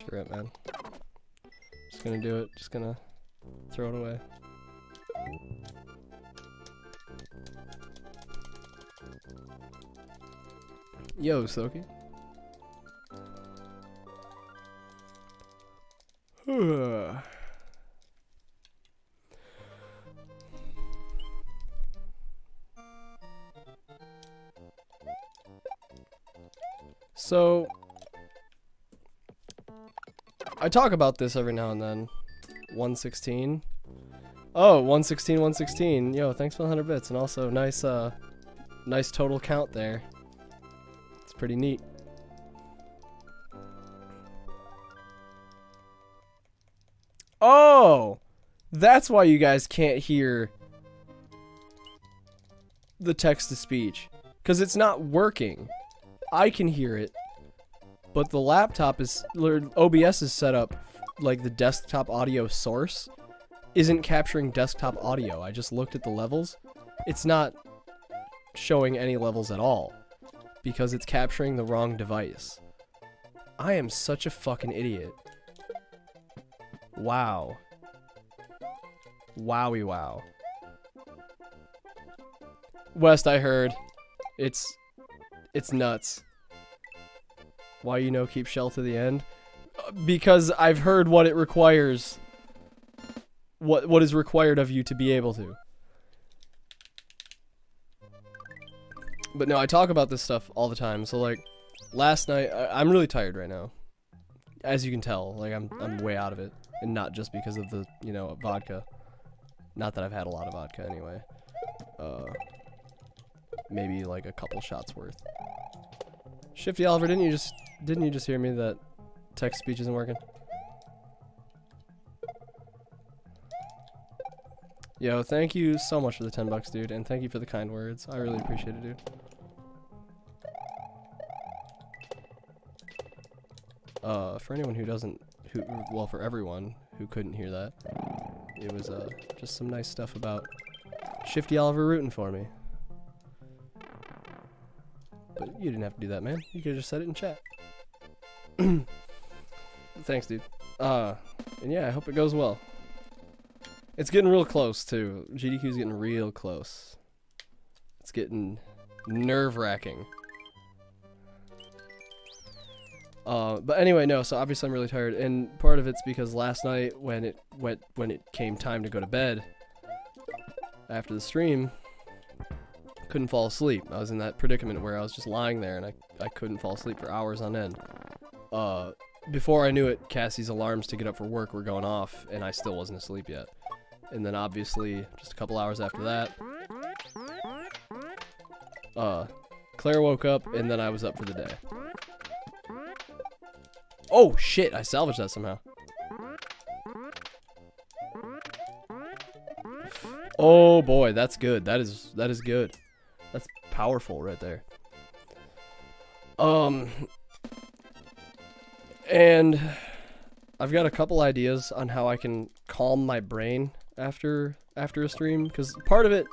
Screw it, man. Just gonna do it. Just gonna throw it away. Yo, Soki. So, I talk about this every now and then. 116. Oh, 116, 116. Yo, thanks for the 100 bits. And also, nice total count there. It's pretty neat. Oh! That's why you guys can't hear the text-to-speech. Because it's not working. I can hear it. But the laptop is... OBS is set up like the desktop audio source isn't capturing desktop audio. I just looked at the levels. It's not showing any levels at all. Because it's capturing the wrong device. I am such a fucking idiot. Wow. Wowie wow. West, I heard. It's nuts. Why keep shell to the end? Because I've heard what it requires. What is required of you to be able to. But no, I talk about this stuff all the time. So like, last night, I'm really tired right now. As you can tell, like I'm way out of it. And not just because of the, vodka. Not that I've had a lot of vodka anyway. Maybe like a couple shots worth. Shifty Oliver, didn't you just hear me that text speech isn't working? Yo, thank you so much for the 10 bucks, dude, and thank you for the kind words. I really appreciate it, dude. For anyone who doesn't, well, for everyone who couldn't hear that, it was just some nice stuff about Shifty Oliver rooting for me. But you didn't have to do that, man. You could have just said it in chat. Thanks, dude. And yeah, I hope it goes well. It's getting real close, too. GDQ's getting real close. It's getting nerve-wracking. But anyway, no, so obviously I'm really tired, and part of it's because last night when it came time to go to bed after the stream, couldn't fall asleep. I was in that predicament where I was just lying there and I couldn't fall asleep for hours on end. Before I knew it, Cassie's alarms to get up for work were going off, and I still wasn't asleep yet. And then obviously, just a couple hours after that, Claire woke up, and then I was up for the day. Oh shit, I salvaged that somehow. Oh boy, that's good. That is good. That's powerful right there. And I've got a couple ideas on how I can calm my brain after a stream, because part of it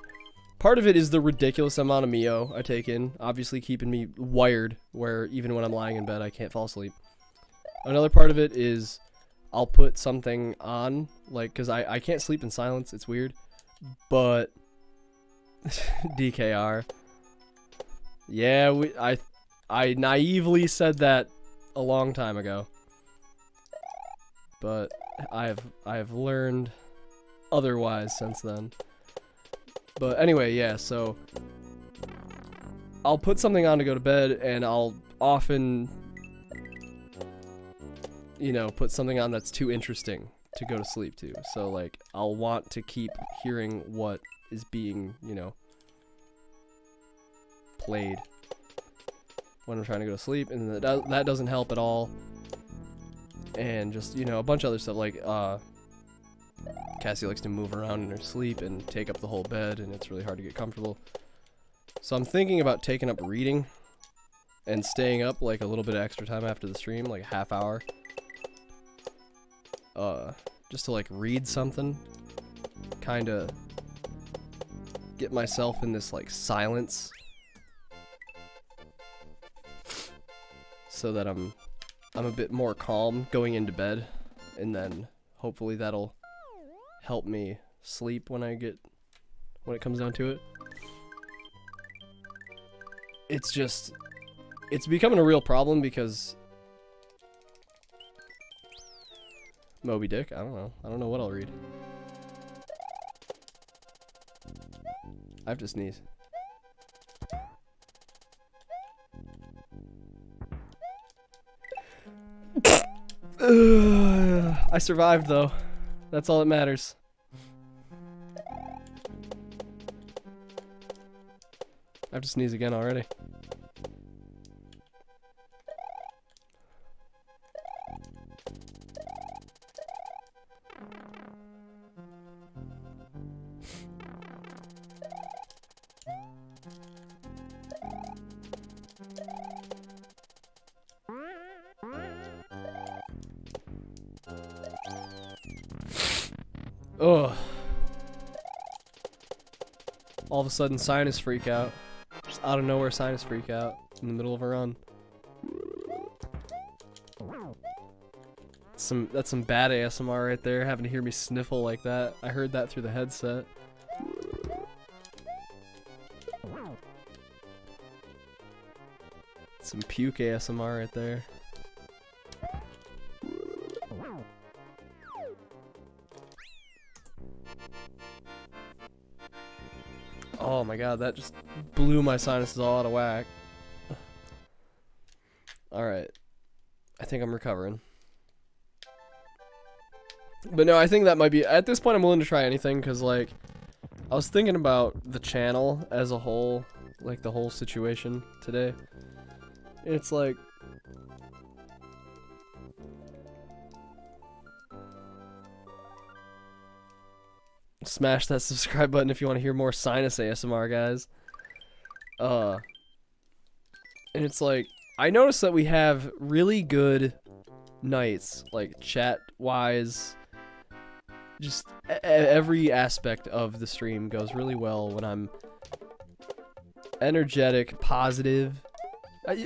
is the ridiculous amount of Mio I take in, obviously keeping me wired, where even when I'm lying in bed I can't fall asleep. Another part of it is I'll put something on, like, because I can't sleep in silence, it's weird, but DKR. Yeah, I naively said that a long time ago, but I have learned otherwise since then. But anyway, yeah, so I'll put something on to go to bed, and I'll often, put something on that's too interesting to go to sleep to. So like, I'll want to keep hearing what is being, played when I'm trying to go to sleep, and that doesn't help at all. And just, a bunch of other stuff, like, Cassie likes to move around in her sleep and take up the whole bed, and it's really hard to get comfortable. So I'm thinking about taking up reading and staying up, like, a little bit of extra time after the stream, like a half hour. Just to, like, read something. Kinda get myself in this, like, silence. So that I'm I'm a bit more calm going into bed, and then hopefully that'll help me sleep when it comes down to it. It's becoming a real problem because Moby Dick, I don't know what I'll read. I have to sneeze. I survived though. That's all that matters. I have to sneeze again already. Ugh. All of a sudden, sinus freak out. Just out of nowhere, sinus freak out in the middle of a run. That's some bad ASMR right there, having to hear me sniffle like that. I heard that through the headset. Some puke ASMR right there. Oh my god, that just blew my sinuses all out of whack. Alright. I think I'm recovering. But no, I think that might be... At this point, I'm willing to try anything, because, like... I was thinking about the channel as a whole. Like, the whole situation today. It's like... Smash that subscribe button if you want to hear more sinus ASMR, guys. And it's like, I noticed that we have really good nights, like chat-wise. Just every aspect of the stream goes really well when I'm energetic, positive.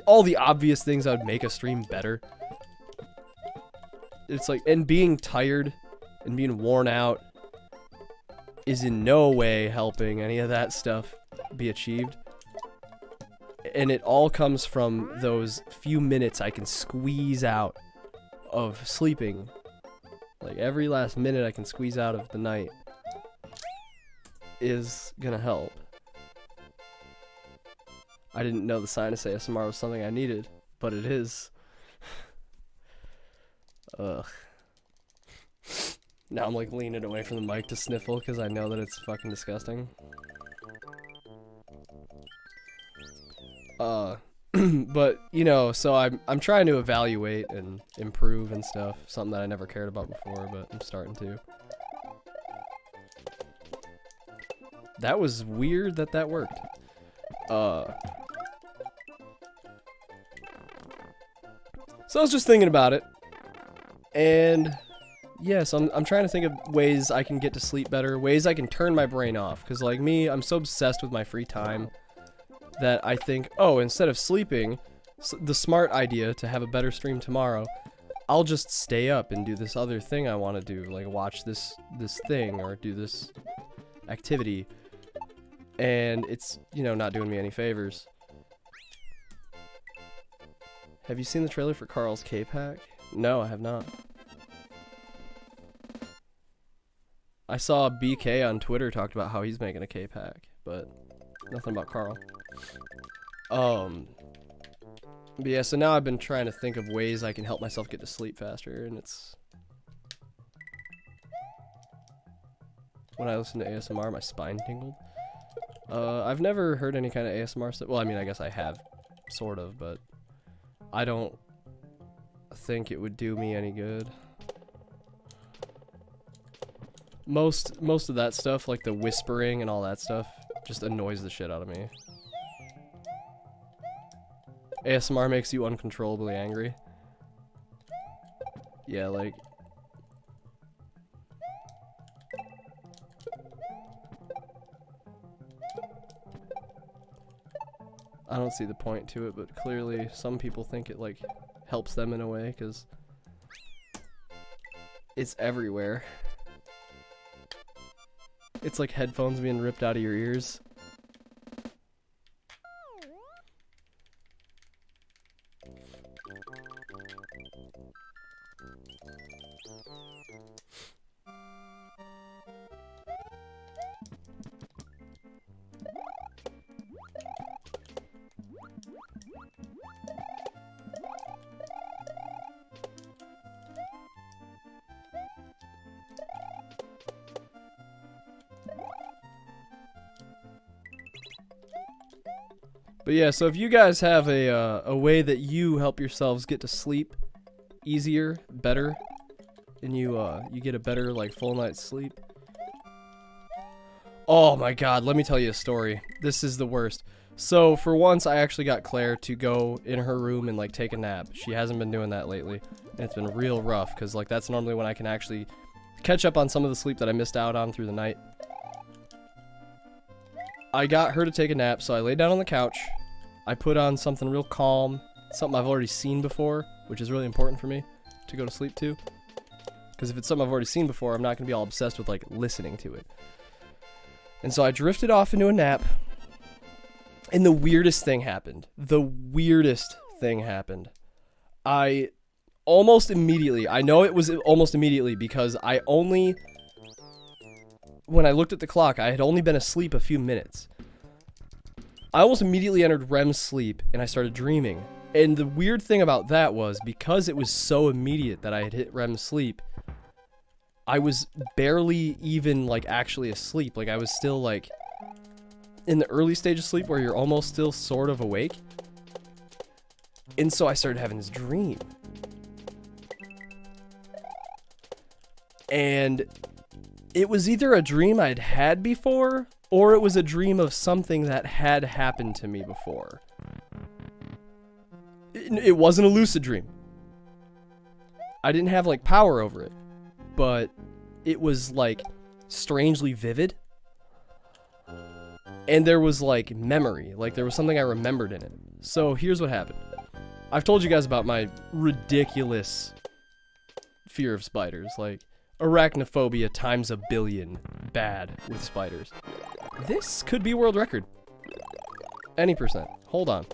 All the obvious things that would make a stream better. It's like, and being tired and being worn out is in no way helping any of that stuff be achieved. And it all comes from those few minutes I can squeeze out of sleeping. Like, every last minute I can squeeze out of the night is gonna help. I didn't know the sinus ASMR was something I needed, but it is. Ugh. Now I'm like leaning away from the mic to sniffle because I know that it's fucking disgusting. But you know, so I'm trying to evaluate and improve and stuff. Something that I never cared about before, but I'm starting to. That was weird that worked. So I was just thinking about it, and yes, I'm trying to think of ways I can get to sleep better, ways I can turn my brain off, because like me, I'm so obsessed with my free time that I think, oh, instead of sleeping, the smart idea to have a better stream tomorrow, I'll just stay up and do this other thing I want to do, like watch this thing or do this activity, and it's, you know, not doing me any favors. Have you seen the trailer for Carl's K-Pack? No, I have not. I saw BK on Twitter talked about how he's making a K-Pack, but nothing about Carl. But yeah, so now I've been trying to think of ways I can help myself get to sleep faster, and it's... When I listen to ASMR, my spine tingled. I've never heard any kind of ASMR stuff. Well, I mean, I guess I have, sort of, but I don't think it would do me any good. Most of that stuff, like the whispering and all that stuff, just annoys the shit out of me. ASMR makes you uncontrollably angry. Yeah, like... I don't see the point to it, but clearly some people think it like helps them in a way because it's everywhere. It's like headphones being ripped out of your ears. But yeah, so if you guys have a way that you help yourselves get to sleep easier, better, and you get a better like full night's sleep. Oh my god, let me tell you a story. This is the worst. So for once I actually got Claire to go in her room and like take a nap. She hasn't been doing that lately, and it's been real rough cuz like that's normally when I can actually catch up on some of the sleep that I missed out on through the night. I got her to take a nap, so I laid down on the couch. I put on something real calm, something I've already seen before, which is really important for me to go to sleep to. Because if it's something I've already seen before, I'm not going to be all obsessed with, like, listening to it. And so I drifted off into a nap, and the weirdest thing happened. The weirdest thing happened. I almost immediately, I know it was almost immediately because when I looked at the clock, I had only been asleep a few minutes. I almost immediately entered REM sleep, and I started dreaming. And the weird thing about that was, because it was so immediate that I had hit REM sleep, I was barely even, like, actually asleep. Like, I was still, like, in the early stage of sleep where you're almost still sort of awake. And so I started having this dream. And it was either a dream I'd had before, or it was a dream of something that had happened to me before. It wasn't a lucid dream. I didn't have, like, power over it. But it was, like, strangely vivid. And there was, like, memory. Like, there was something I remembered in it. So, here's what happened. I've told you guys about my ridiculous fear of spiders. Like, arachnophobia times a billion bad with spiders. This could be world record. Any percent. Hold on.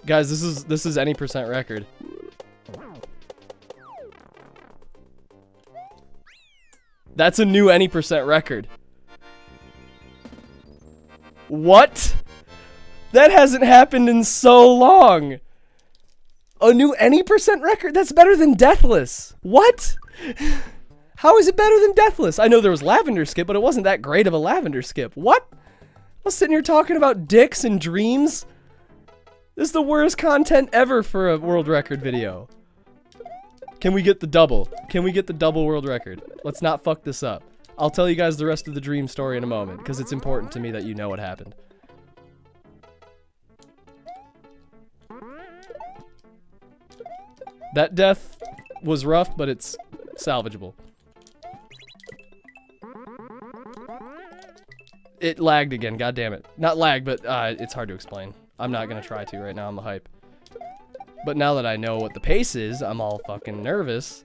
Guys, this is any percent record. That's a new any percent record. What? That hasn't happened in so long. A new any percent record? That's better than Deathless. What? How is it better than Deathless? I know there was Lavender Skip, but it wasn't that great of a Lavender Skip. What? I was sitting here talking about dicks and dreams. This is the worst content ever for a world record video. Can we get the double? Can we get the double world record? Let's not fuck this up. I'll tell you guys the rest of the dream story in a moment, because it's important to me that you know what happened. That death was rough, but it's salvageable. It lagged again, god damn it. Not lagged, but it's hard to explain. I'm not gonna try to right now on the hype. But now that I know what the pace is, I'm all fucking nervous.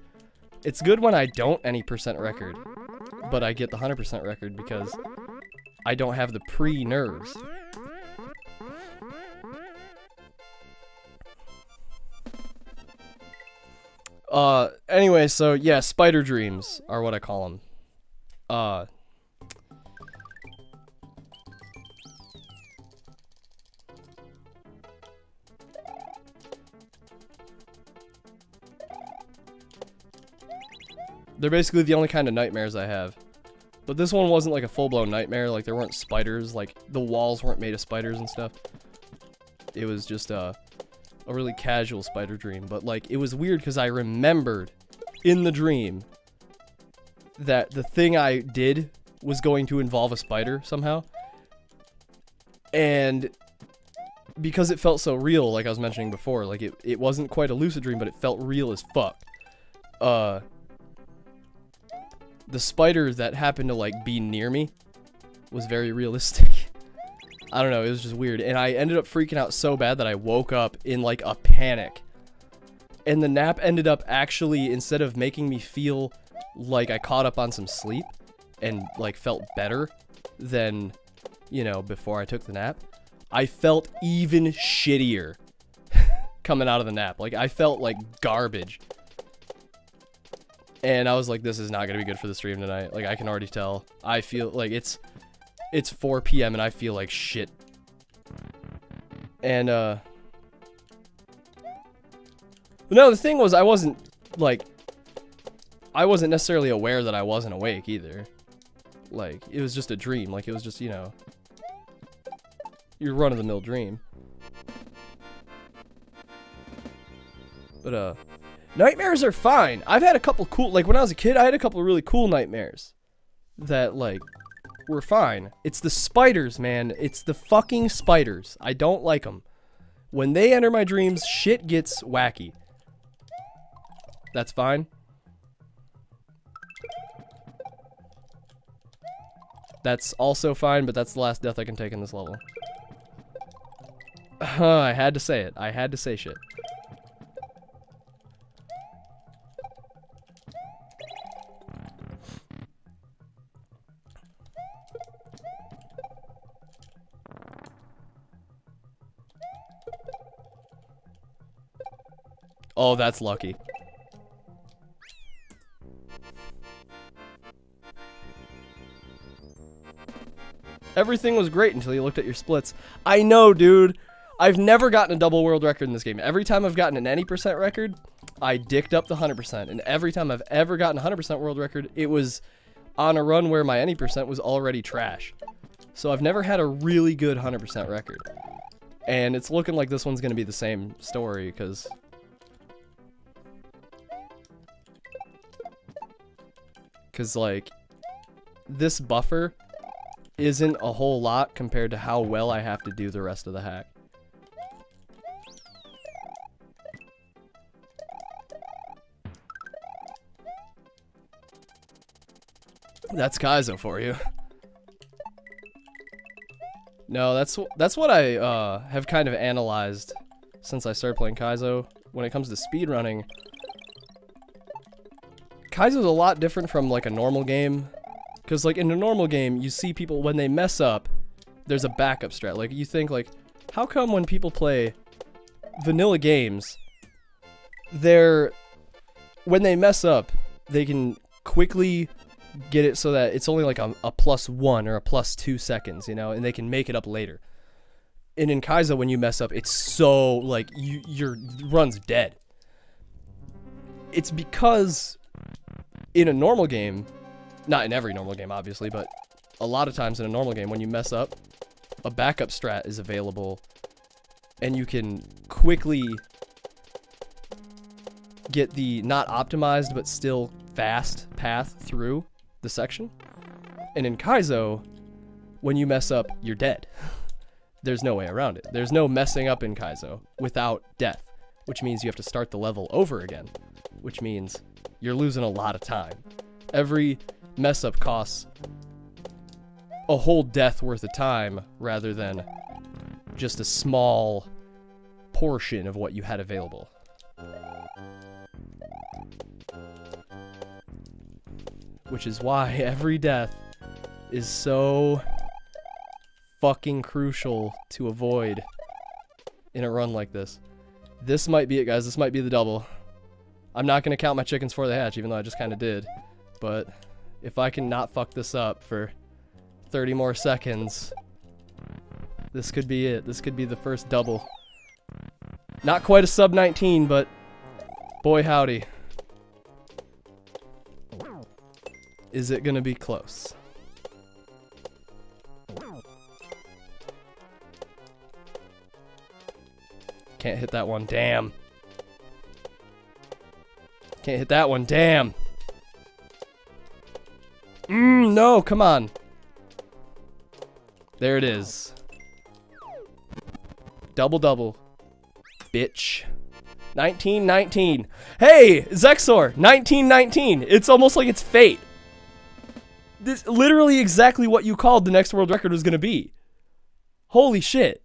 It's good when I don't any percent record, but I get the 100% record because I don't have the pre-nerves. Anyway, so yeah, spider dreams are what I call them. They're basically the only kind of nightmares I have. But this one wasn't like a full-blown nightmare, like there weren't spiders, like the walls weren't made of spiders and stuff. It was just a really casual spider dream, but like it was weird because I remembered in the dream that the thing I did was going to involve a spider somehow. And because it felt so real, like I was mentioning before, like it wasn't quite a lucid dream, but it felt real as fuck. The spider that happened to like be near me was very realistic. I don't know, it was just weird. And I ended up freaking out so bad that I woke up in like a panic. And the nap ended up actually, instead of making me feel like I caught up on some sleep and like felt better than, you know, before I took the nap, I felt even shittier coming out of the nap. Like I felt like garbage. And I was like, this is not going to be good for the stream tonight. Like I can already tell. I feel like it's 4 p.m. and I feel like shit. And no, the thing was I wasn't necessarily aware that I wasn't awake either. Like it was just a dream. Like it was just, you know, your run-of-the-mill dream. But nightmares are fine. I've had a couple cool, like when I was a kid, I had a couple really cool nightmares that like were fine. It's the spiders, man. It's the fucking spiders. I don't like them. When they enter my dreams, shit gets wacky. That's fine. That's also fine, but that's the last death I can take in this level. I had to say it. I had to say shit. Oh, that's lucky. Everything was great until you looked at your splits. I know, dude. I've never gotten a double world record in this game. Every time I've gotten an any percent record, I dicked up the 100%. And every time I've ever gotten a 100% world record, it was on a run where my any percent was already trash. So I've never had a really good 100% record. And it's looking like this one's going to be the same story, because like this buffer isn't a whole lot compared to how well I have to do the rest of the hack. That's Kaizo for you. No, that's what I have kind of analyzed since I started playing Kaizo. When it comes to speedrunning, Kaizo's a lot different from like a normal game, because like in a normal game you see people when they mess up, there's a backup strat. Like you think like, how come when people play vanilla games, when they mess up, they can quickly get it so that it's only like a +1 or a +2 seconds, you know, and they can make it up later. And in Kaizo, when you mess up, it's so like your run's dead. It's because in a normal game, not in every normal game obviously, but a lot of times in a normal game when you mess up, a backup strat is available and you can quickly get the not optimized but still fast path through the section. And in Kaizo, when you mess up, you're dead. There's no way around it. There's no messing up in Kaizo without death, which means you have to start the level over again, which means you're losing a lot of time. Every mess up costs a whole death worth of time rather than just a small portion of what you had available. Which is why every death is so fucking crucial to avoid in a run like this. This might be it, guys. This might be the double. I'm not going to count my chickens before they hatch, even though I just kind of did. But if I can not fuck this up for 30 more seconds, this could be it. This could be the first double. Not quite a sub 19, but boy howdy. Is it going to be close? Can't hit that one. Damn. Can't hit that one. Damn. No, come on. There it is. Double. Bitch. 1919. Hey, Zexor, 1919. It's almost like it's fate. This literally exactly what you called the next world record was going to be. Holy shit.